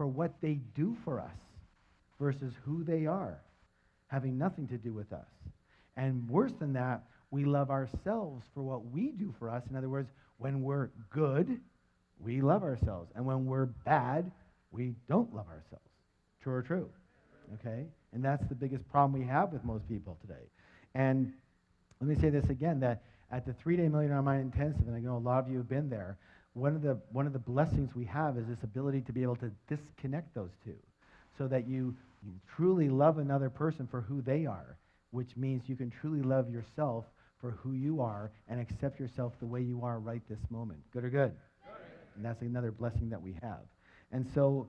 for what they do for us versus who they are, having nothing to do with us. And worse than that, we love ourselves for what we do for us. In other words, when we're good, we love ourselves. And when we're bad, we don't love ourselves. True or true? Okay? And that's the biggest problem we have with most people today. And let me say this again, that at the 3-day Million Dollar Mind Intensive, and I know a lot of you have been there, one of the blessings we have is this ability to be able to disconnect those two so that you truly love another person for who they are, which means you can truly love yourself for who you are and accept yourself the way you are right this moment. Good or good? Good. And that's another blessing that we have. And so,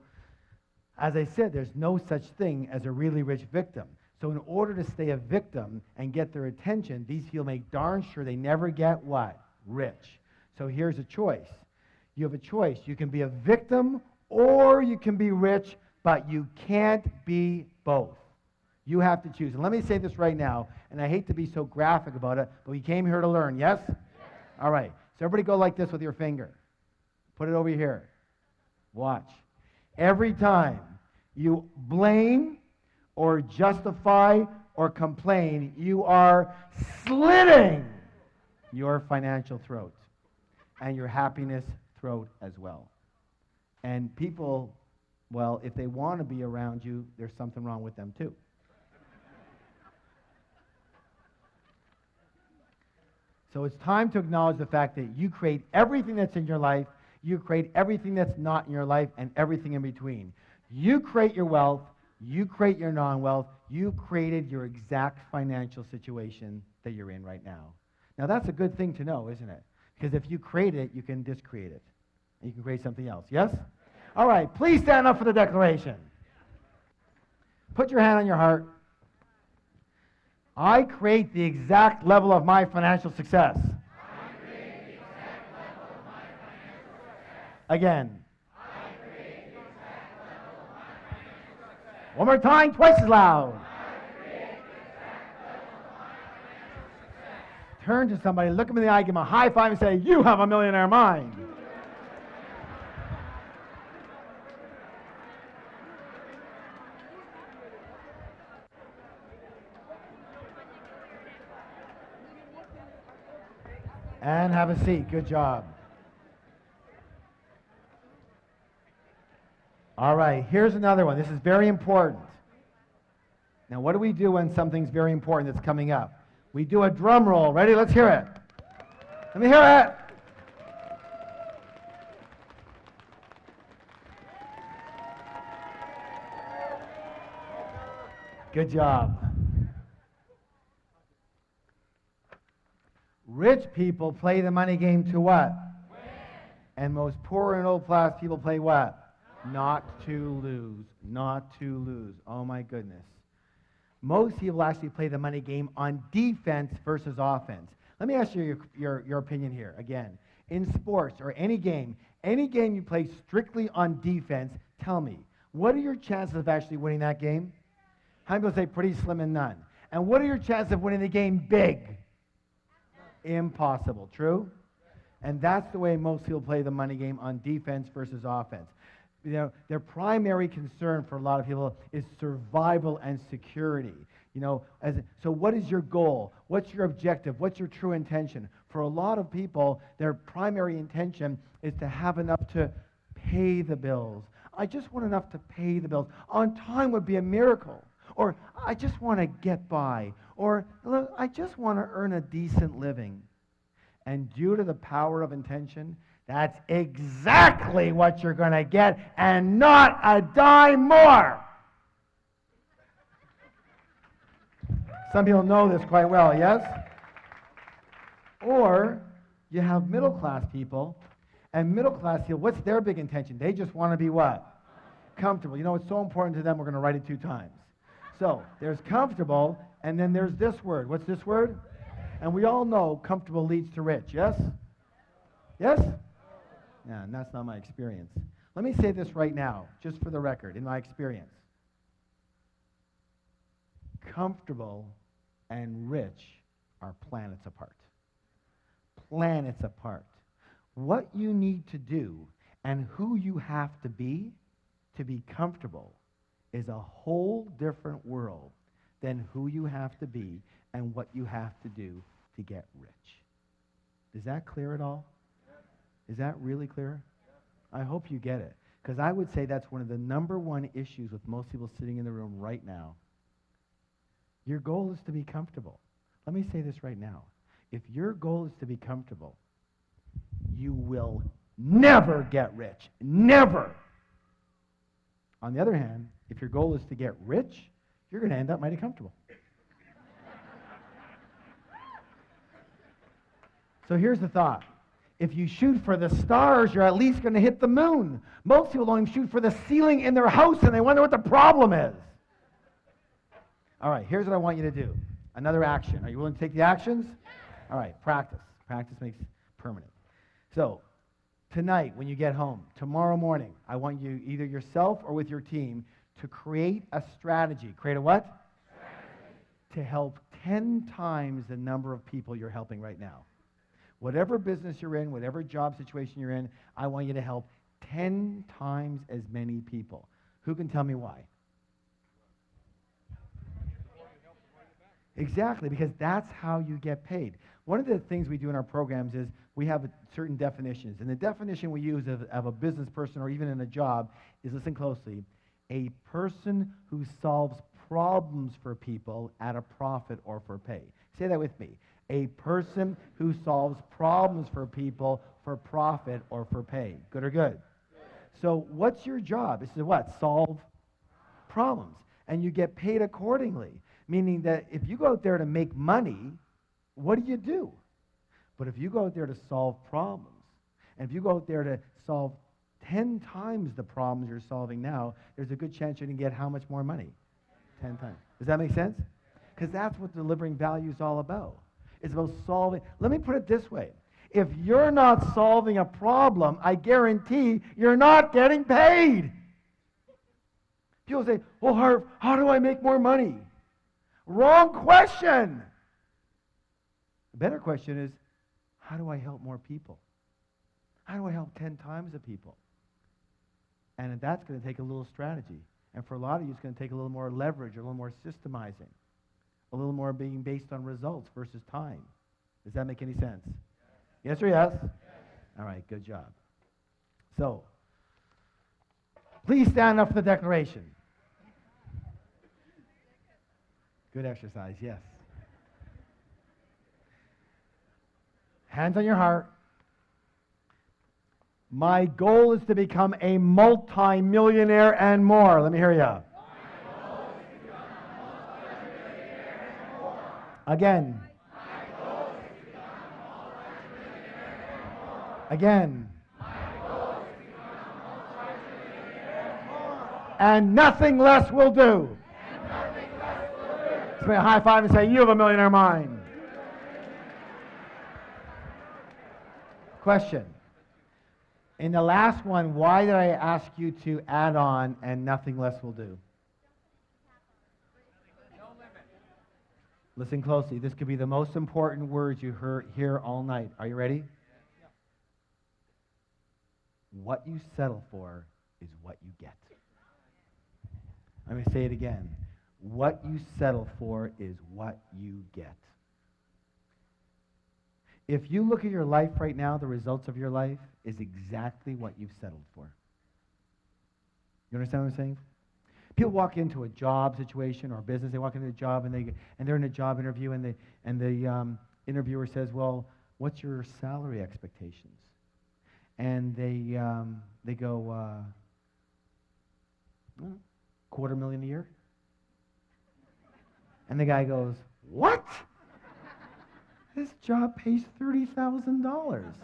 as I said, there's no such thing as a really rich victim. So in order to stay a victim and get their attention, these people make darn sure they never get what? Rich. So here's a choice. You have a choice. You can be a victim or you can be rich, but you can't be both. You have to choose. And let me say this right now, and I hate to be so graphic about it, but we came here to learn, yes? Yes. All right. So everybody go like this with your finger. Put it over here. Watch. Every time you blame or justify or complain, you are slitting your financial throat and your happiness throat as well. And people, well, if they want to be around you, there's something wrong with them too. So it's time to acknowledge the fact that you create everything that's in your life, you create everything that's not in your life, and everything in between. You create your wealth, you create your non-wealth, you created your exact financial situation that you're in right now. Now that's a good thing to know, isn't it? Because if you create it, you can discreate it. And you can create something else. Yes? All right, please stand up for the declaration. Put your hand on your heart. I create the exact level of my financial success. I create the exact level of my financial success. Again. I create the exact level of my financial success. One more time, twice as loud. I create the exact level of my financial success. Turn to somebody, look them in the eye, give them a high five, and say, "You have a millionaire mind." And have a seat. Good job. All right, here's another one. This is very important. Now, what do we do when something's very important that's coming up? We do a drum roll. Ready? Let's hear it. Let me hear it. Good job. Rich people play the money game to what? Win. And most poor and old class people play what? Not to lose. Not to lose. Oh my goodness. Most people actually play the money game on defense versus offense. Let me ask you your opinion here. Again, in sports or any game you play strictly on defense, tell me, what are your chances of actually winning that game? How many people say pretty slim and none? And what are your chances of winning the game big? Impossible. True? And that's the way most people play the money game on defense versus offense. You know, their primary concern for a lot of people is survival and security. You know, so what is your goal? What's your objective? What's your true intention? For a lot of people, their primary intention is to have enough to pay the bills. I just want enough to pay the bills. On time would be a miracle. Or I just want to get by. Or look, I just want to earn a decent living. And due to the power of intention, that's exactly what you're going to get, and not a dime more. Some people know this quite well, yes? Or you have middle-class people, and middle-class people, what's their big intention? They just want to be what? Comfortable. You know, it's so important to them, we're going to write it 2 times. So there's comfortable, and then there's this word. What's this word? And we all know comfortable leads to rich, yes? Yes? Yeah, and that's not my experience. Let me say this right now, just for the record, in my experience. Comfortable and rich are planets apart. Planets apart. What you need to do and who you have to be to be comfortable is a whole different world than who you have to be and what you have to do to get rich. Is that clear at all? Is that really clear? I hope you get it. Because I would say that's one of the number one issues with most people sitting in the room right now. Your goal is to be comfortable. Let me say this right now. If your goal is to be comfortable, you will never get rich. Never. On the other hand, if your goal is to get rich, you're going to end up mighty comfortable. So here's the thought. If you shoot for the stars, you're at least going to hit the moon. Most people don't even shoot for the ceiling in their house, and they wonder what the problem is. All right, here's what I want you to do. Another action. Are you willing to take the actions? All right, practice. Practice makes permanent. So, tonight when you get home, tomorrow morning, I want you, either yourself or with your team, to create a strategy. Create a what? Strategy. To help 10 times the number of people you're helping right now. Whatever business you're in, whatever job situation you're in, I want you to help 10 times as many people. Who can tell me why? Exactly, because that's how you get paid. One of the things we do in our programs is we have certain definitions. And the definition we use of a business person or even in a job is, listen closely, a person who solves problems for people at a profit or for pay. Say that with me. A person who solves problems for people for profit or for pay. Good or good? So what's your job? This is what? Solve problems. And you get paid accordingly. Meaning that if you go out there to make money, what do? But if you go out there to solve problems, and if you go out there to solve 10 times the problems you're solving now, there's a good chance you can get how much more money? 10 times. Does that make sense? Because that's what delivering value is all about. It's about solving. Let me put it this way. If you're not solving a problem, I guarantee you're not getting paid. People say, well, Harv, how do I make more money? Wrong question. The better question is, how do I help more people? How do I help 10 times the people? And that's going to take a little strategy. And for a lot of you, it's going to take a little more leverage, a little more systemizing, a little more being based on results versus time. Does that make any sense? Yes or yes? All right, good job. So, please stand up for the declaration. Good exercise, yes. Hands on your heart. My goal is to become a multi-millionaire and more. Let me hear you. Again. Again. And nothing less will do. Let's make a high five and say, you have a millionaire mind. Question. In the last one, why did I ask you to add on and nothing less will do? Listen closely. This could be the most important words you hear all night. Are you ready? What you settle for is what you get. Let me say it again. What you settle for is what you get. If you look at your life right now, the results of your life is exactly what you've settled for. You understand what I'm saying? People walk into a job situation or a business. They walk into a job and they're in a job interview and the interviewer says, "Well, what's your salary expectations?" And they go, $250,000 a year. And the guy goes, "What? This job pays $30,000.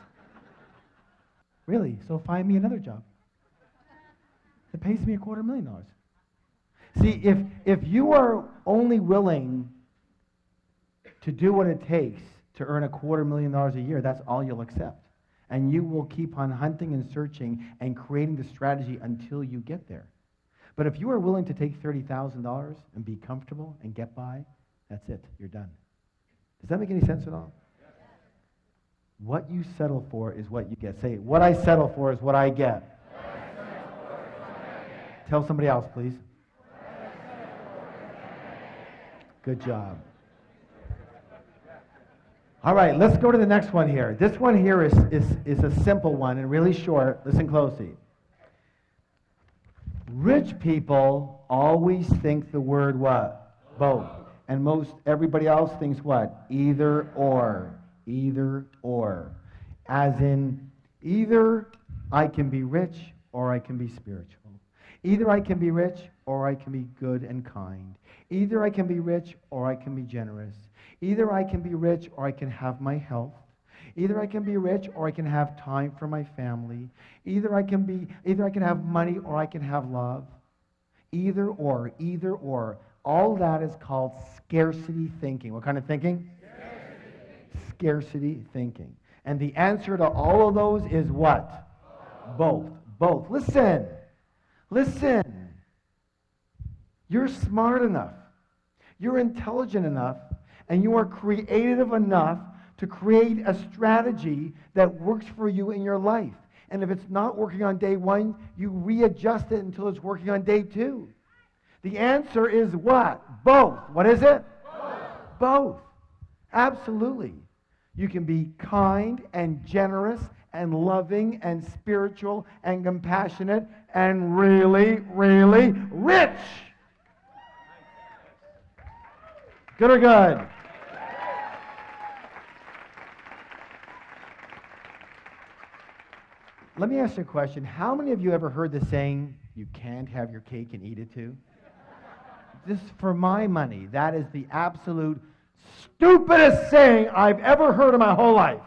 Really? So find me another job that pays me $250,000. See, if you are only willing to do what it takes to earn $250,000 a year, that's all you'll accept. And you will keep on hunting and searching and creating the strategy until you get there. But if you are willing to take $30,000 and be comfortable and get by, that's it. You're done. Does that make any sense at all? Yes. What you settle for is what you get. Say, what I settle for is what I get. Tell somebody else, please. Good job. All right, let's go to the next one here. This one here is a simple one and really short. Listen closely. Rich people always think the word what? Both. And most everybody else thinks what? Either or. Either or. As in, either I can be rich or I can be spiritual. Either I can be rich or I can be good and kind. Either I can be rich or I can be generous. Either I can be rich or I can have my health. Either I can be rich or I can have time for my family. Either I can have money or I can have love. Either or, either or. All that is called scarcity thinking. What kind of thinking? Scarcity thinking. And the answer to all of those is what? Both. Both. Listen. Listen. You're smart enough. You're intelligent enough. And you are creative enough to create a strategy that works for you in your life. And if it's not working on day one, you readjust it until it's working on day two. The answer is what? Both. What is it? Both. Both. Absolutely. You can be kind and generous and loving and spiritual and compassionate and really, really rich. Good or good? Let me ask you a question. How many of you ever heard the saying, you can't have your cake and eat it too? Just for my money, that is the absolute stupidest saying I've ever heard in my whole life.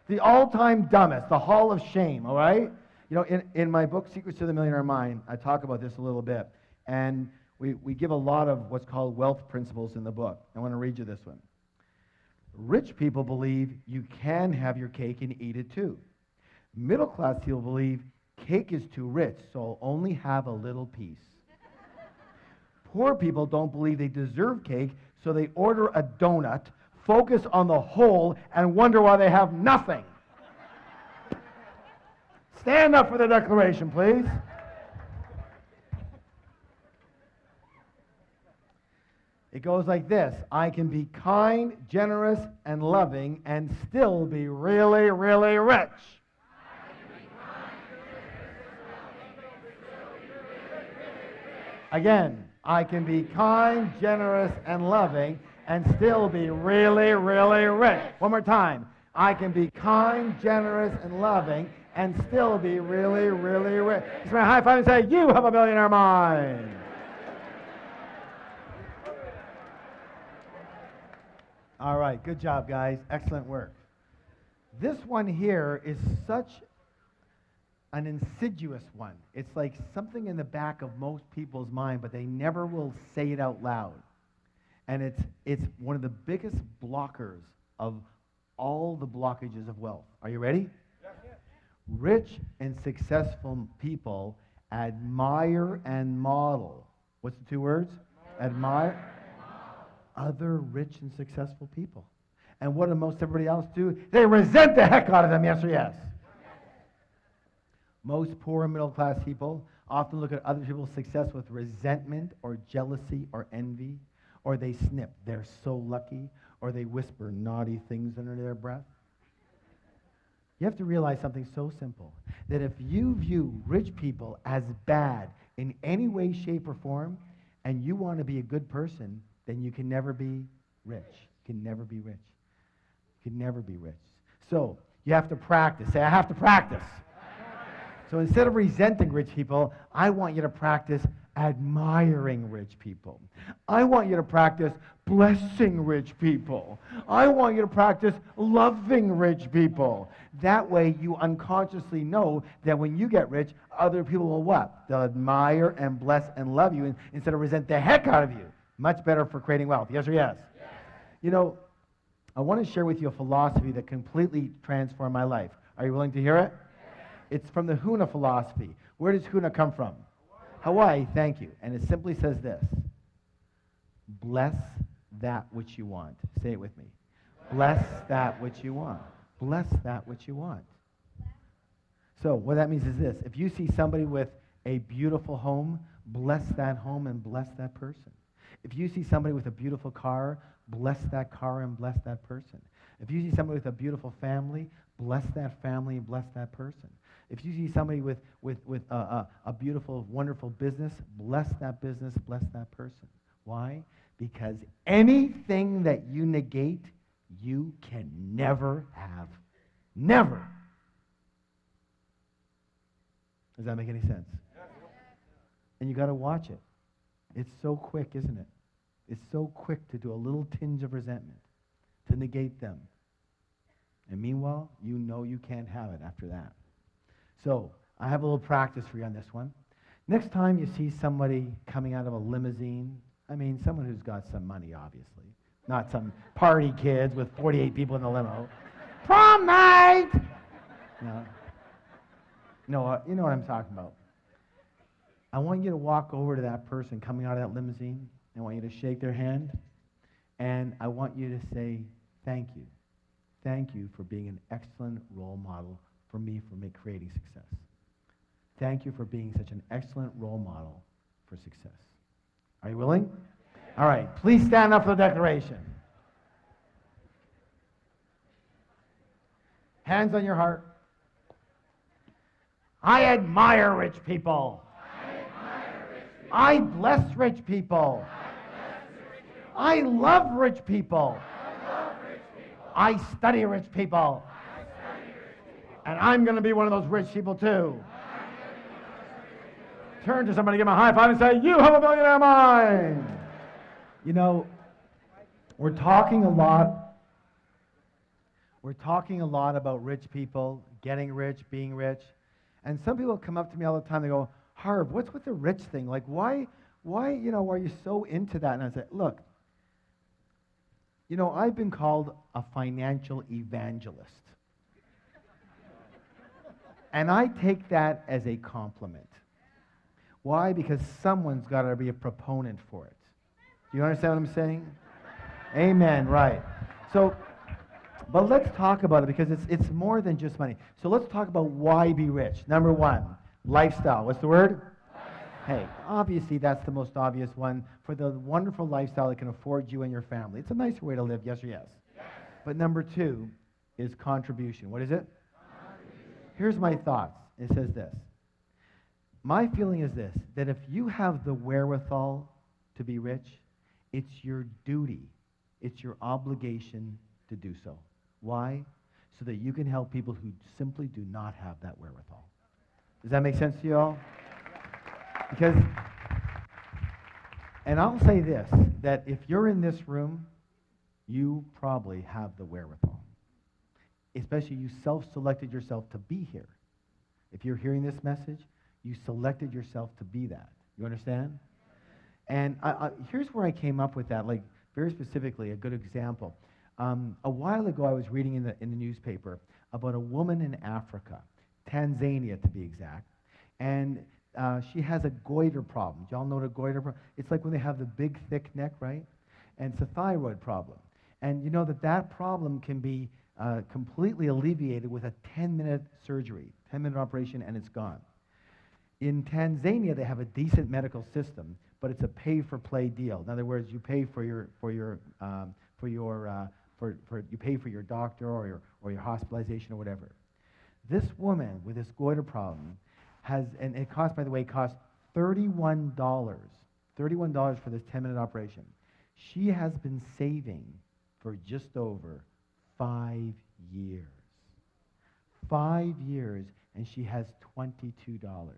The all-time dumbest, the hall of shame, all right? You know, in my book, Secrets to the Millionaire Mind, I talk about this a little bit. And we give a lot of what's called wealth principles in the book. I want to read you this one. Rich people believe you can have your cake and eat it too. Middle-class people believe cake is too rich, so I'll only have a little piece. Poor people don't believe they deserve cake, so they order a donut, focus on the whole, and wonder why they have nothing. Stand up for the declaration, please. It goes like this. I can be kind, generous, and loving, and still be really, really rich. Again, I can be kind, generous, and loving, and still be really, really rich. One more time. I can be kind, generous, and loving, and still be really, really rich. Just want to high five and say, you have a millionaire mind. All right, good job, guys. Excellent work. This one here is such an insidious one. It's like something in the back of most people's mind, but they never will say it out loud. And it's one of the biggest blockers of all the blockages of wealth. Are you ready? Yes. Rich and successful people admire and model. What's the two words? Admire other rich and successful people. And what do most everybody else do? They resent the heck out of them, yes or yes? Most poor and middle class people often look at other people's success with resentment or jealousy or envy, or they snip, they're so lucky, or they whisper naughty things under their breath. You have to realize something so simple, that if you view rich people as bad in any way, shape, or form, and you want to be a good person, then you can never be rich. You can never be rich. You can never be rich. So you have to practice. Say, I have to practice. So instead of resenting rich people, I want you to practice admiring rich people. I want you to practice blessing rich people. I want you to practice loving rich people. That way you unconsciously know that when you get rich, other people will what? They'll admire and bless and love you instead of resent the heck out of you. Much better for creating wealth. Yes or yes? Yes. You know, I want to share with you a philosophy that completely transformed my life. Are you willing to hear it? Yes. It's from the Huna philosophy. Where does Huna come from? Hawaii, thank you. And it simply says this. Bless that which you want. Say it with me. Bless that which you want. Bless that which you want. So what that means is this. If you see somebody with a beautiful home, bless that home and bless that person. If you see somebody with a beautiful car, bless that car and bless that person. If you see somebody with a beautiful family, bless that family and bless that person. If you see somebody with a beautiful, wonderful business, bless that business, bless that person. Why? Because anything that you negate, you can never have. Never. Does that make any sense? And you got to watch it. It's so quick, isn't it? It's so quick to do a little tinge of resentment, to negate them. And meanwhile, you know you can't have it after that. So, I have a little practice for you on this one. Next time you see somebody coming out of a limousine, I mean, someone who's got some money, obviously. Not some party kids with 48 people in the limo. Prom night! No, you know what I'm talking about. I want you to walk over to that person coming out of that limousine. I want you to shake their hand. And I want you to say, thank you. Thank you for being an excellent role model for me for creating success. Thank you for being such an excellent role model for success. Are you willing? All right, please stand up for the declaration. Hands on your heart. I admire rich people. I bless rich people. I love rich people. I study rich people. And I'm going to be one of those rich people too. Turn to somebody, give them a high five and say, you have a millionaire mind. You know, we're talking a lot about rich people, getting rich, being rich. And some people come up to me all the time, they go, Harv, what's with the rich thing? Like, why, are you so into that? And I say, look, I've been called a financial evangelist. And I take that as a compliment. Why? Because someone's got to be a proponent for it. Do you understand what I'm saying? Amen, right. So, but let's talk about it because it's more than just money. So let's talk about why be rich. Number one, lifestyle. What's the word? Hey, obviously that's the most obvious one for the wonderful lifestyle that can afford you and your family. It's a nicer way to live, yes or yes? Yes. But number two is contribution. What is it? Here's my thoughts. It says this. My feeling is this, that if you have the wherewithal to be rich, it's your duty, it's your obligation to do so. Why? So that you can help people who simply do not have that wherewithal. Does that make sense to you all? Because, and I'll say this, that if you're in this room, you probably have the wherewithal. Especially you self-selected yourself to be here. If you're hearing this message, you selected yourself to be that. You understand? And here's where I came up with that, like very specifically, a good example. A while ago, I was reading in the newspaper about a woman in Africa, Tanzania to be exact, and she has a goiter problem. Do y'all know what a goiter problem? It's like when they have the big, thick neck, right? And it's a thyroid problem. And you know that problem can be completely alleviated with a 10-minute surgery, 10-minute operation, and it's gone. In Tanzania, they have a decent medical system, but it's a pay-for-play deal. In other words, you pay for your doctor or your hospitalization or whatever. This woman with this goiter problem has, and it costs, by the way, $31 for this 10-minute operation. She has been saving for just over 5 years. 5 years, and she has $22.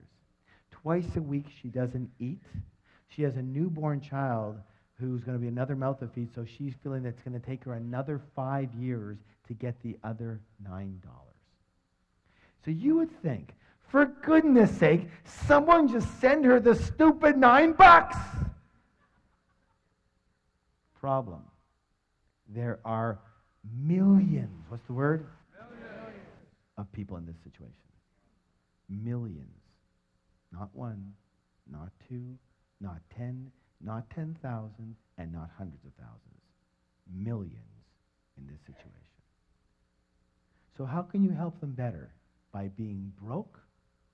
Twice a week, she doesn't eat. She has a newborn child who's going to be another mouth to feed, so she's feeling that it's going to take her another 5 years to get the other $9. So you would think, for goodness sake, someone just send her the stupid $9. Problem. There are millions, what's the word? Millions. Of people in this situation. Millions. Not one, not two, not 10, not 10,000, and not hundreds of thousands. Millions in this situation. So how can you help them better? By being broke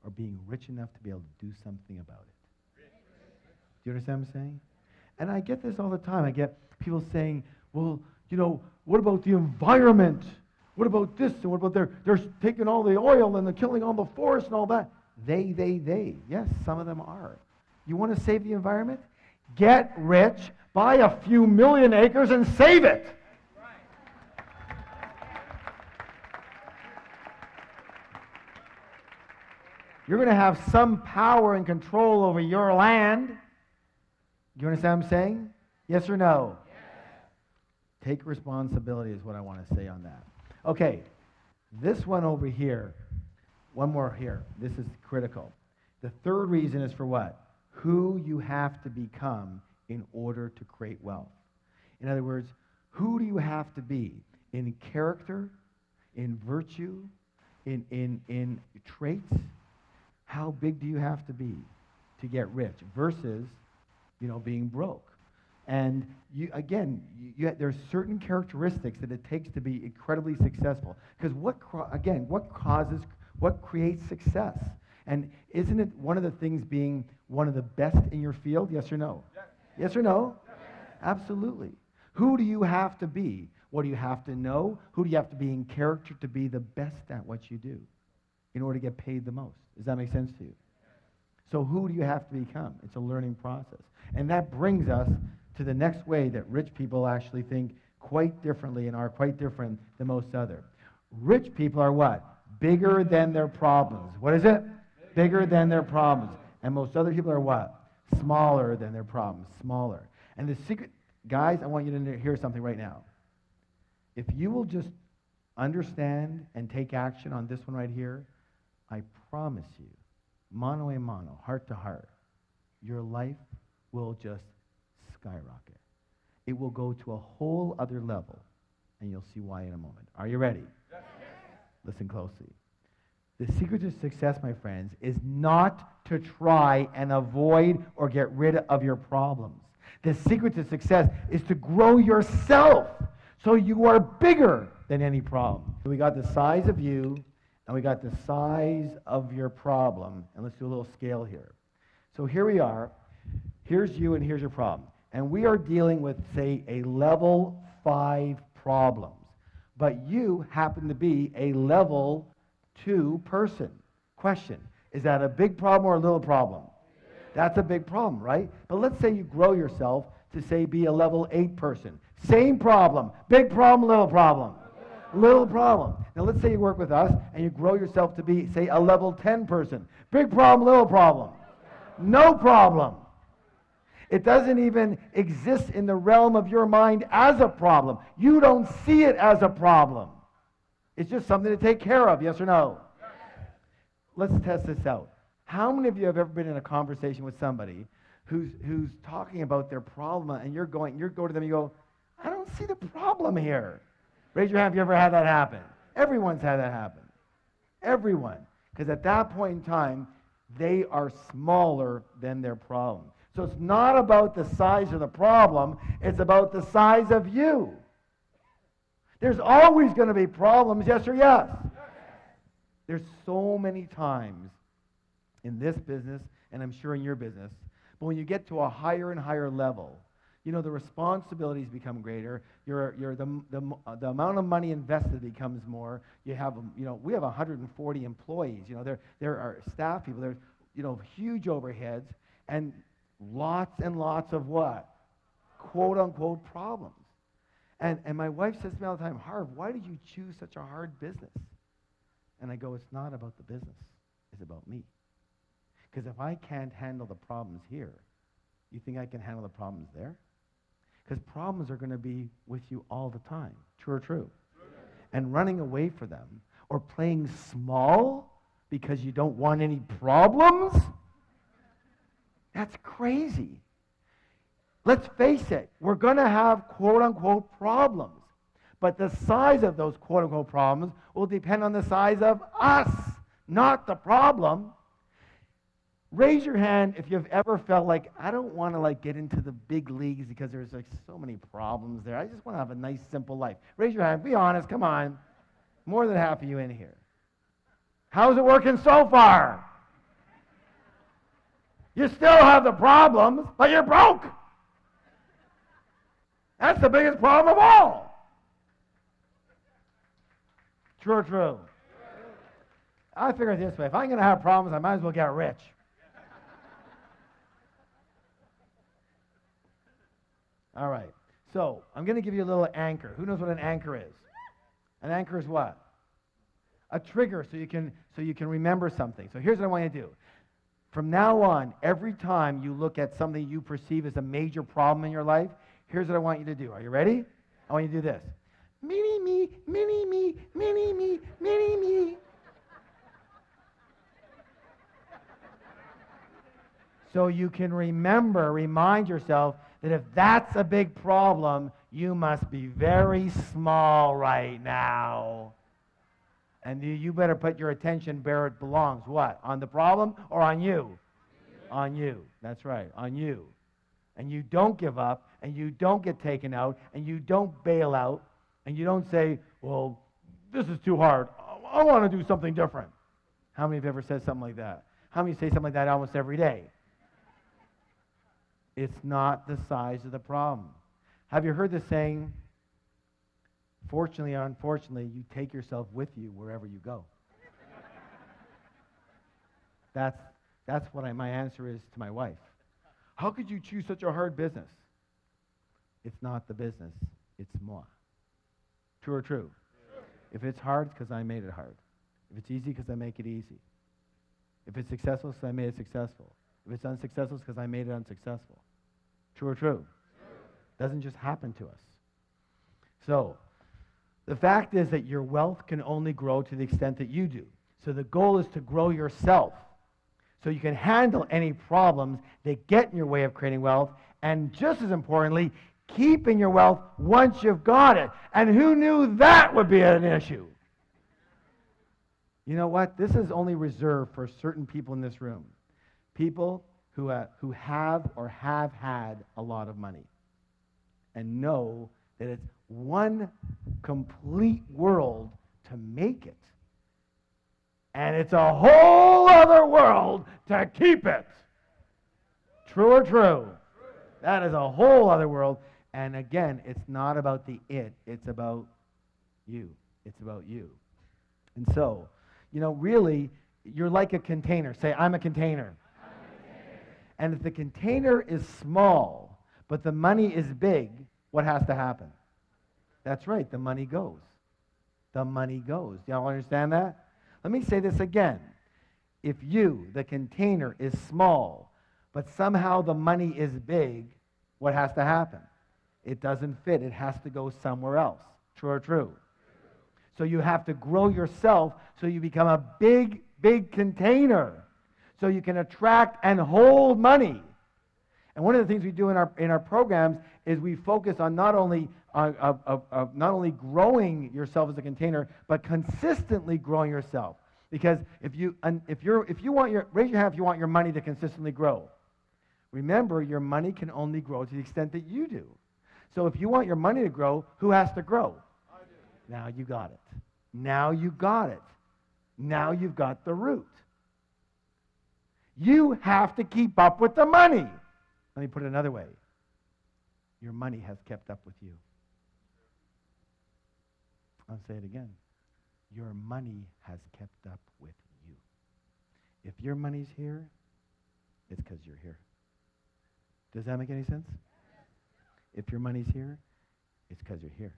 or being rich enough to be able to do something about it? Do you understand what I'm saying? And I get this all the time. I get people saying, well, what about the environment? What about this? And what about they're taking all the oil and they're killing all the forest and all that? They. Yes, some of them are. You want to save the environment? Get rich, buy a few million acres and save it. You're going to have some power and control over your land. Do you understand what I'm saying? Yes or no? Yes. Take responsibility is what I want to say on that. Okay, this one over here, one more here. This is critical. The third reason is for what? Who you have to become in order to create wealth. In other words, who do you have to be in character, in virtue, in traits? How big do you have to be to get rich versus, being broke? And there's certain characteristics that it takes to be incredibly successful. Because what creates success? And isn't it one of the things being one of the best in your field? Yes or no? Yes or no? Yes. Absolutely. Who do you have to be? What do you have to know? Who do you have to be in character to be the best at what you do in order to get paid the most? Does that make sense to you? So who do you have to become? It's a learning process. And that brings us to the next way that rich people actually think quite differently and are quite different than most other. Rich people are what? Bigger than their problems. What is it? Bigger than their problems. And most other people are what? Smaller than their problems. Smaller. And the secret, guys, I want you to hear something right now. If you will just understand and take action on this one right here, I promise you, mano a mano, heart to heart, your life will just skyrocket. It will go to a whole other level, and you'll see why in a moment. Are you ready? Yes. Listen closely. The secret to success, my friends, is not to try and avoid or get rid of your problems. The secret to success is to grow yourself so you are bigger than any problem. We got the size of you, and we got the size of your problem. And let's do a little scale here. So here we are. Here's you and here's your problem. And we are dealing with, say, a level 5 problem. But you happen to be a level 2 person. Question, is that a big problem or a little problem? That's a big problem, right? But let's say you grow yourself to, say, be a level 8 person. Same problem. Big problem, little problem. Little problem. Now let's say you work with us and you grow yourself to be, say, a level 10 person. Big problem, little problem. No problem. It doesn't even exist in the realm of your mind as a problem. You don't see it as a problem. It's just something to take care of, yes or no? Yes. Let's test this out. How many of you have ever been in a conversation with somebody who's talking about their problem, and you go to them and you go, I don't see the problem here. Raise your hand if you ever had that happen. Everyone's had that happen. Everyone. Because at that point in time, they are smaller than their problem. So it's not about the size of the problem, it's about the size of you. There's always going to be problems, yes or yes? There's so many times in this business, and I'm sure in your business, but when you get to a higher and higher level, the responsibilities become greater. The amount of money invested becomes more. You have, we have 140 employees. There are staff people. There's, huge overheads and lots and lots of what? Quote unquote problems. And my wife says to me all the time, Harv, why did you choose such a hard business? And I go, it's not about the business. It's about me. Because if I can't handle the problems here, you think I can handle the problems there? Because problems are going to be with you all the time. True or true? And running away from them or playing small because you don't want any problems, that's crazy. Let's face it, we're going to have quote-unquote problems. But the size of those quote-unquote problems will depend on the size of us, not the problem. Raise your hand if you've ever felt like, I don't want to get into the big leagues because there's so many problems there. I just want to have a nice, simple life. Raise your hand. Be honest. Come on. More than half of you in here. How's it working so far? You still have the problems, but you're broke. That's the biggest problem of all. True or true? I figure it this way. If I'm going to have problems, I might as well get rich. All right. So I'm going to give you a little anchor. Who knows what an anchor is? An anchor is what? A trigger so you can remember something. So here's what I want you to do. From now on, every time you look at something you perceive as a major problem in your life, here's what I want you to do. Are you ready? I want you to do this. Mini me, mini me, mini me, mini me. So you can remind yourself that if that's a big problem, you must be very small right now. And you better put your attention where it belongs. What? On the problem or on you? On you. That's right, on you. And you don't give up, and you don't get taken out, and you don't bail out, and you don't say, well, this is too hard. I want to do something different. How many have ever said something like that? How many say something like that almost every day? It's not the size of the problem. Have you heard the saying, fortunately or unfortunately, you take yourself with you wherever you go? That's what my answer is to my wife. How could you choose such a hard business? It's not the business, it's moi. True or true? If it's hard, it's because I made it hard. If it's easy, because I make it easy. If it's successful, it's because I made it successful. If it's unsuccessful, it's because I made it unsuccessful. True or true? Doesn't just happen to us. So, the fact is that your wealth can only grow to the extent that you do. So the goal is to grow yourself so you can handle any problems that get in your way of creating wealth, and just as importantly, keeping your wealth once you've got it. And who knew that would be an issue? You know what? This is only reserved for certain people in this room. People who have or have had a lot of money and know that it's one complete world to make it. And it's a whole other world to keep it. True or true? That is a whole other world. And again, it's not about the it. It's about you. It's about you. And so, really, you're like a container. Say, I'm a container. And if the container is small, but the money is big, what has to happen? That's right, the money goes. The money goes. Do y'all understand that? Let me say this again. If you, the container, is small, but somehow the money is big, what has to happen? It doesn't fit. It has to go somewhere else. True or true? So you have to grow yourself so you become a big, big container. So you can attract and hold money. And one of the things we do in our programs is we focus on not only growing yourself as a container, but consistently growing yourself. Because if you want raise your hand if you want your money to consistently grow. Remember, your money can only grow to the extent that you do. So if you want your money to grow, who has to grow? I do. Now you got it. Now you got it. Now you've got the root. You have to keep up with the money. Let me put it another way. Your money has kept up with you. I'll say it again. Your money has kept up with you. If your money's here, it's because you're here. Does that make any sense? If your money's here, it's because you're here.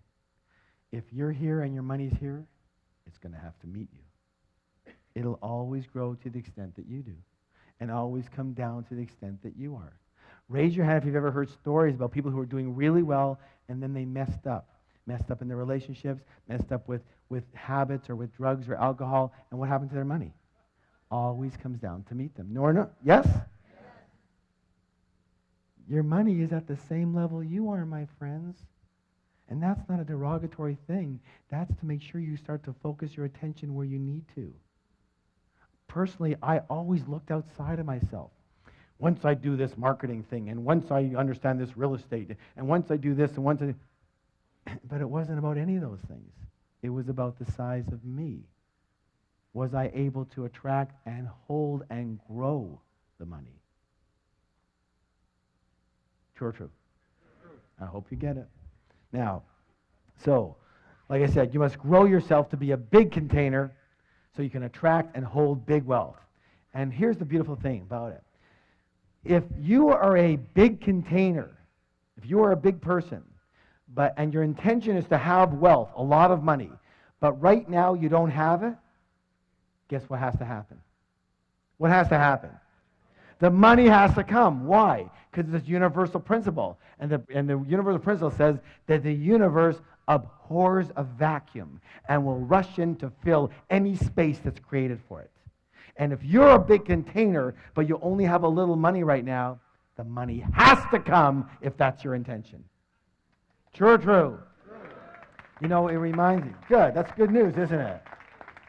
If you're here and your money's here, it's going to have to meet you. It'll always grow to the extent that you do, and always come down to the extent that you are. Raise your hand if you've ever heard stories about people who are doing really well and then they messed up in their relationships, messed up with habits or with drugs or alcohol, and what happened to their money? Always comes down to meet them. No? Yes? Your money is at the same level you are, my friends. And that's not a derogatory thing. That's to make sure you start to focus your attention where you need to. Personally, I always looked outside of myself. Once I do this marketing thing, and once I understand this real estate, and once I do this, and once I... But it wasn't about any of those things. It was about the size of me. Was I able to attract and hold and grow the money? True or true? I hope you get it. Now, so, like I said, you must grow yourself to be a big container so you can attract and hold big wealth. And here's the beautiful thing about it. If you are a big container, if you are a big person, and your intention is to have wealth, a lot of money, but right now you don't have it, guess what has to happen? What has to happen? The money has to come. Why? Because it's a universal principle. And the universal principle says that the universe abhors a vacuum and will rush in to fill any space that's created for it. And if you're a big container, but you only have a little money right now, the money has to come if that's your intention. True or true? You know, it reminds me. Good. That's good news, isn't it?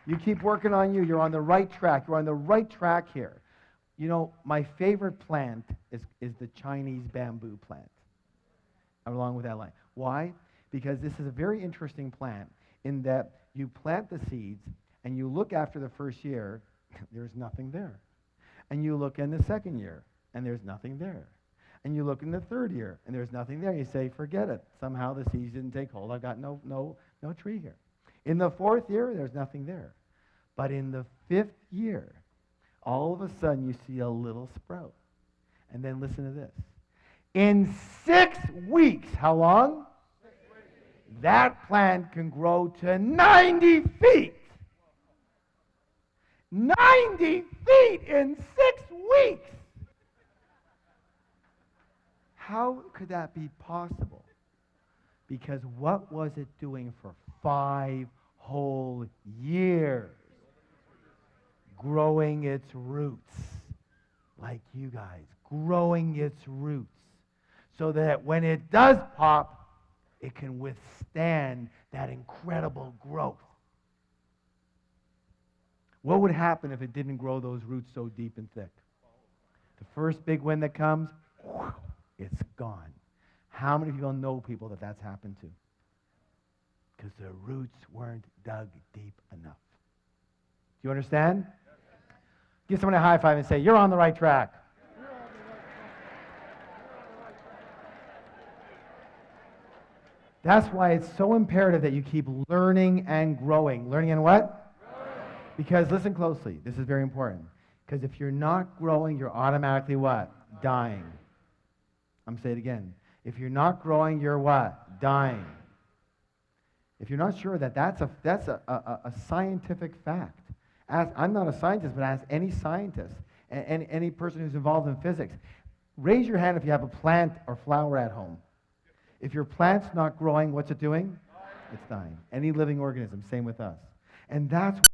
You keep working on you. You're on the right track. You're on the right track here. You know, my favorite plant is the Chinese bamboo plant, along with that line. Why? Because this is a very interesting plant in that you plant the seeds and you look after the first year, there's nothing there. And you look in the second year, and there's nothing there. And you look in the third year, and there's nothing there. You say, forget it. Somehow the seeds didn't take hold. I've got no tree here. In the fourth year, there's nothing there. But in the fifth year, all of a sudden you see a little sprout. And then listen to this. In 6 weeks, how long? 6 weeks. That plant can grow to 90 feet. 90 feet in 6 weeks. How could that be possible? Because what was it doing for 5 whole years? Growing its roots, like you guys, growing its roots, so that when it does pop, it can withstand that incredible growth. What would happen if it didn't grow those roots so deep and thick? The first big wind that comes, it's gone. How many people know people that that's happened to? Because the roots weren't dug deep enough. Do you understand? Give someone a high five and say, you're on the right track. That's why it's so imperative that you keep learning and growing. Learning and what? Growing. Because listen closely. This is very important. Because if you're not growing, you're automatically what? Dying. I'm going to say it again. If you're not growing, you're what? Dying. If you're not sure that's a scientific fact. I'm not a scientist, but ask any scientist and any person who's involved in physics. Raise your hand if you have a plant or flower at home. If your plant's not growing, what's it doing? It's dying. Any living organism, same with us. And that's